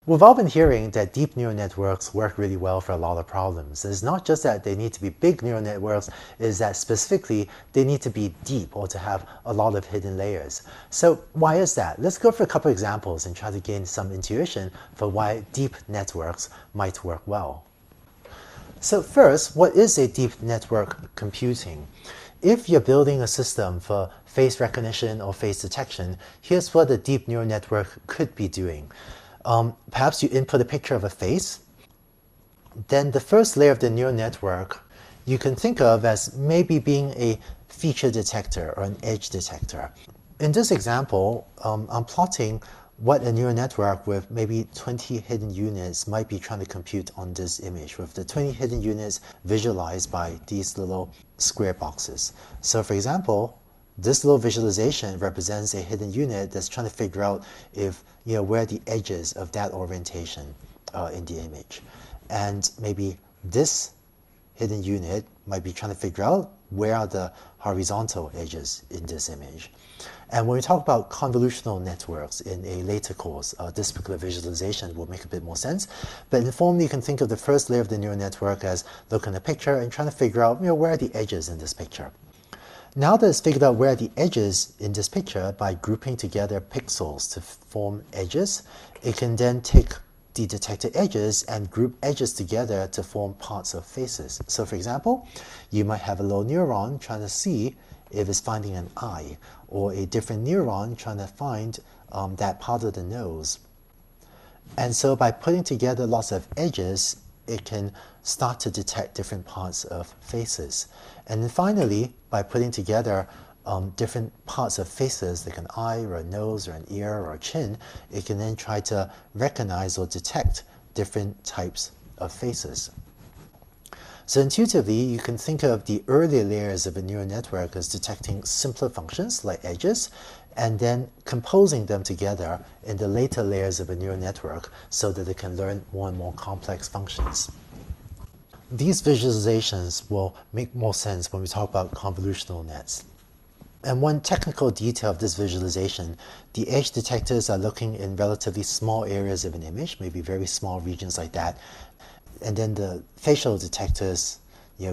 We've all been hearing that deep neural networks work really well for a lot of problems. It's not just that they need to be big neural networks, it's that specifically they need to be deep or to have a lot of hidden layers. So why is that? Let's go for a couple examples and try to gain some intuition for why deep networks might work well. So first, what is a deep network computing? If you're building a system for face recognition or face detection, here's what a deep neural network could be doing. Perhaps you input a picture of a face, then the first layer of the neural network you can think of as maybe being a feature detector or an edge detector. In this example, I'm plotting what a neural network with maybe 20 hidden units might be trying to compute on this image, with the 20 hidden units visualized by these little square boxes. So for example, this little visualization represents a hidden unit that's trying to figure out if, where are the edges of that orientation in the image. And maybe this hidden unit might be trying to figure out where are the horizontal edges in this image. And when we talk about convolutional networks in a later course, this particular visualization will make a bit more sense. But informally, you can think of the first layer of the neural network as looking at a picture and trying to figure out, where are the edges in this picture. Now that it's figured out where are the edges in this picture by grouping together pixels to form edges, it can then take the detected edges and group edges together to form parts of faces. So for example, you might have a little neuron trying to see if it's finding an eye, or a different neuron trying to find that part of the nose. And so by putting together lots of edges, it can start to detect different parts of faces. And then finally, by putting together different parts of faces, like an eye or a nose or an ear or a chin, it can then try to recognize or detect different types of faces. So intuitively, you can think of the earlier layers of a neural network as detecting simpler functions like edges, and then composing them together in the later layers of a neural network so that it can learn more and more complex functions. These visualizations will make more sense when we talk about convolutional nets. And one technical detail of this visualization, the edge detectors are looking in relatively small areas of an image, maybe very small regions like that. And then the facial detectors,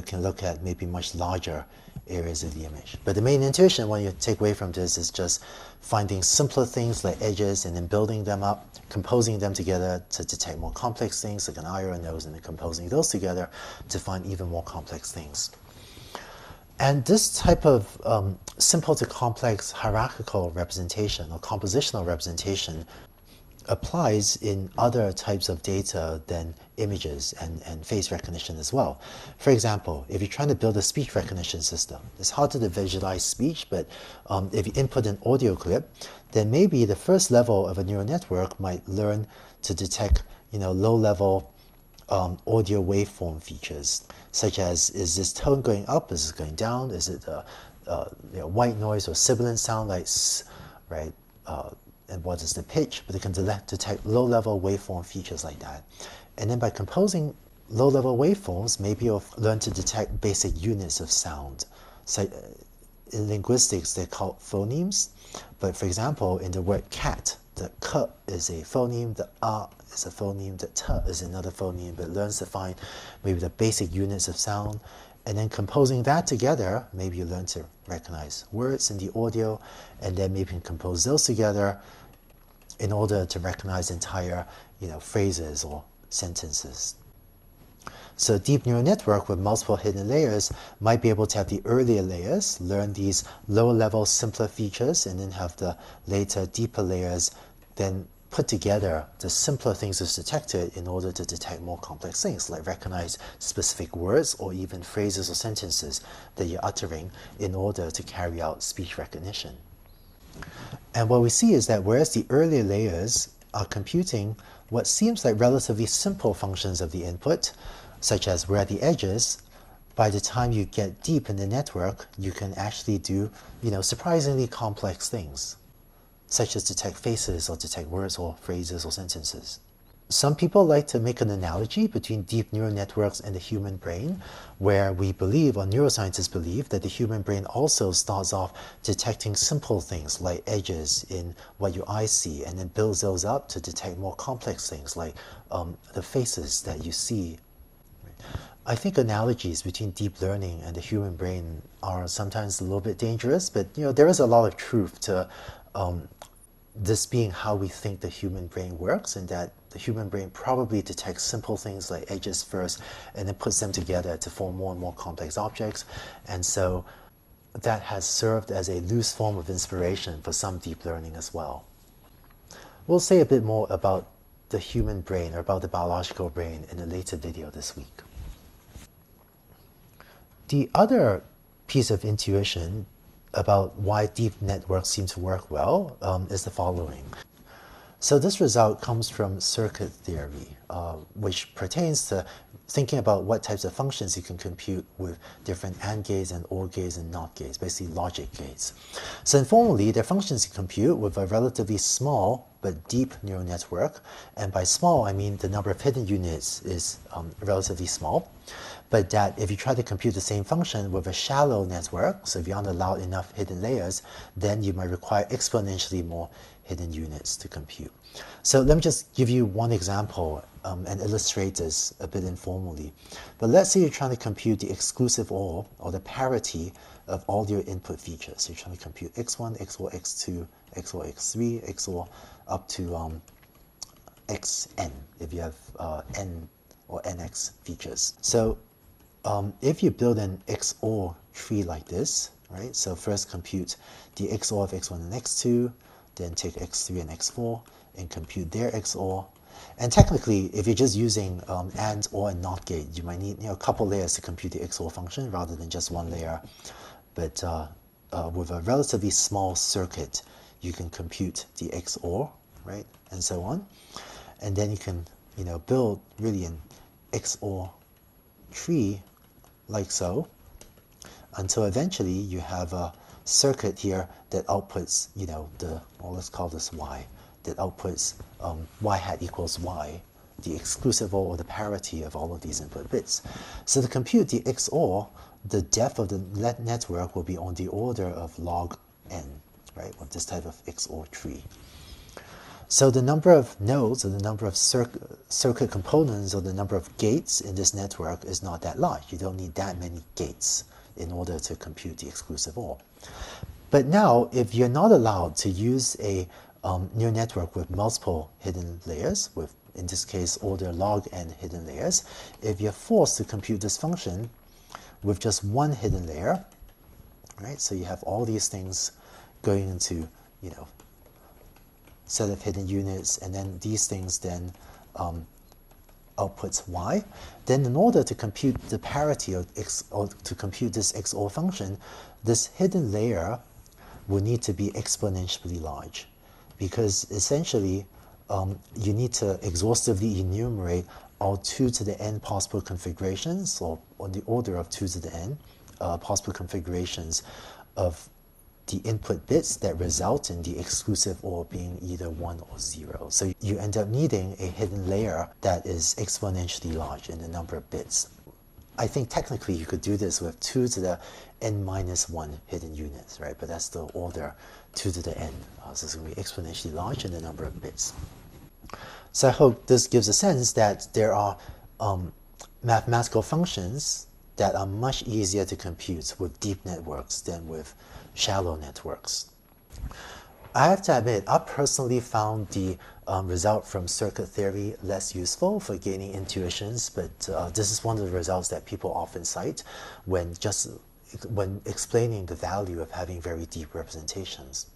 can look at maybe much larger areas of the image. But the main intuition when you take away from this is just finding simpler things like edges and then building them up, composing them together to detect more complex things like an eye or a nose, and then composing those together to find even more complex things. And this type of simple to complex hierarchical representation or compositional representation applies in other types of data than images and face recognition as well. For example, if you're trying to build a speech recognition system, it's harder to visualize speech, but if you input an audio clip, then maybe the first level of a neural network might learn to detect low-level audio waveform features, such as, is this tone going up, is it going down, is it white noise or sibilant sound like s, right? And what is the pitch, but it can detect low-level waveform features like that. And then by composing low-level waveforms, maybe you'll learn to detect basic units of sound. So in linguistics, they're called phonemes. But for example, in the word cat, the k is a phoneme, the a is a phoneme, the t is another phoneme, but it learns to find maybe the basic units of sound. And then composing that together, maybe you learn to recognize words in the audio, and then maybe you can compose those together in order to recognize entire phrases or sentences. So a deep neural network with multiple hidden layers might be able to have the earlier layers learn these lower level simpler features, and then have the later deeper layers then put together the simpler things that's detected in order to detect more complex things, like recognize specific words or even phrases or sentences that you're uttering in order to carry out speech recognition. And what we see is that whereas the earlier layers are computing what seems like relatively simple functions of the input, such as where are the edges, by the time you get deep in the network, you can actually do surprisingly complex things, such as detect faces or detect words or phrases or sentences. Some people like to make an analogy between deep neural networks and the human brain, where we believe, or neuroscientists believe, that the human brain also starts off detecting simple things like edges in what your eyes see, and then builds those up to detect more complex things like the faces that you see. I think analogies between deep learning and the human brain are sometimes a little bit dangerous, but there is a lot of truth to this being how we think the human brain works, and that the human brain probably detects simple things like edges first and then puts them together to form more and more complex objects. And so that has served as a loose form of inspiration for some deep learning as well. We'll say a bit more about the human brain, or about the biological brain, in a later video this week. The other piece of intuition about why deep networks seem to work well is the following. So this result comes from circuit theory, which pertains to thinking about what types of functions you can compute with different AND gates and OR gates and NOT gates, basically logic gates. So informally, they're functions you compute with a relatively small but deep neural network. And by small, I mean the number of hidden units is relatively small. But that if you try to compute the same function with a shallow network, so if you aren't allowed enough hidden layers, then you might require exponentially more hidden units to compute. So let me just give you one example and illustrate this a bit informally. But let's say you're trying to compute the exclusive OR, or the parity of all your input features. So you're trying to compute x1, x4, x2, x4, x3, xor up to xn, if you have n or nx features. So if you build an XOR tree like this, right? So first compute the XOR of x1 and x2, then take x3 and x4 and compute their XOR. And technically, if you're just using AND, OR, and NOT gate, you might need a couple layers to compute the XOR function rather than just one layer. But with a relatively small circuit, you can compute the XOR, right? And so on. And then you can build really an XOR tree like so, until eventually you have a circuit here that outputs, let's call this y, that outputs y hat equals y, the exclusive OR, or the parity of all of these input bits. So to compute the XOR, the depth of the network will be on the order of log n, right, with this type of XOR tree. So the number of nodes, or the number of circuit components, or the number of gates in this network is not that large. You don't need that many gates in order to compute the exclusive OR. But now, if you're not allowed to use a neural network with multiple hidden layers, with, in this case, order log n hidden layers, if you're forced to compute this function with just one hidden layer, right? So you have all these things going into, set of hidden units, and then these things then outputs y. Then in order to compute the parity of or to compute this XOR function, this hidden layer will need to be exponentially large, because essentially you need to exhaustively enumerate all 2 to the n possible configurations, or on the order of 2 to the n possible configurations of the input bits that result in the exclusive OR being either 1 or 0. So you end up needing a hidden layer that is exponentially large in the number of bits. I think technically you could do this with 2 to the n minus 1 hidden units, right? But that's the order 2 to the n. So it's going to be exponentially large in the number of bits. So I hope this gives a sense that there are mathematical functions that are much easier to compute with deep networks than with shallow networks. I have to admit, I personally found the result from circuit theory less useful for gaining intuitions, but this is one of the results that people often cite when explaining the value of having very deep representations.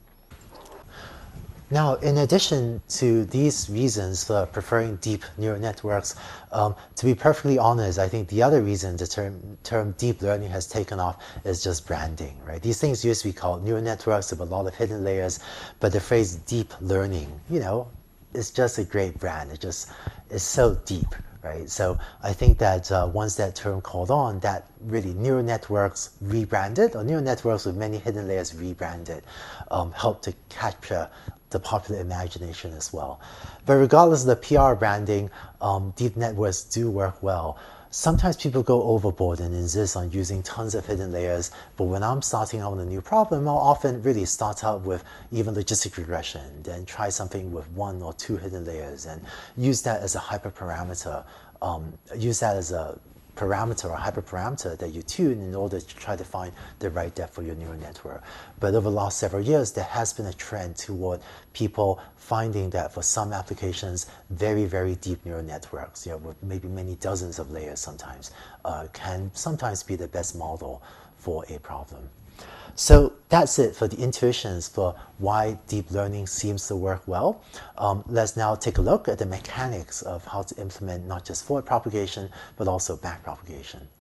Now, in addition to these reasons for preferring deep neural networks, to be perfectly honest, I think the other reason the term deep learning has taken off is just branding, right? These things used to be called neural networks with a lot of hidden layers, but the phrase deep learning, it's just a great brand. It's so deep, right? So I think that once that term caught on, that really neural networks rebranded, or neural networks with many hidden layers rebranded, helped to capture the popular imagination as well. But regardless of the PR branding, deep networks do work well. Sometimes people go overboard and insist on using tons of hidden layers, but when I'm starting out with a new problem, I'll often really start out with even logistic regression, then try something with 1 or 2 hidden layers and use that as a hyperparameter, use that as a parameter or hyperparameter that you tune in order to try to find the right depth for your neural network. But over the last several years, there has been a trend toward people finding that for some applications, very, very deep neural networks, with maybe many dozens of layers sometimes, can sometimes be the best model for a problem. So that's it for the intuitions for why deep learning seems to work well. Let's now take a look at the mechanics of how to implement not just forward propagation, but also back propagation.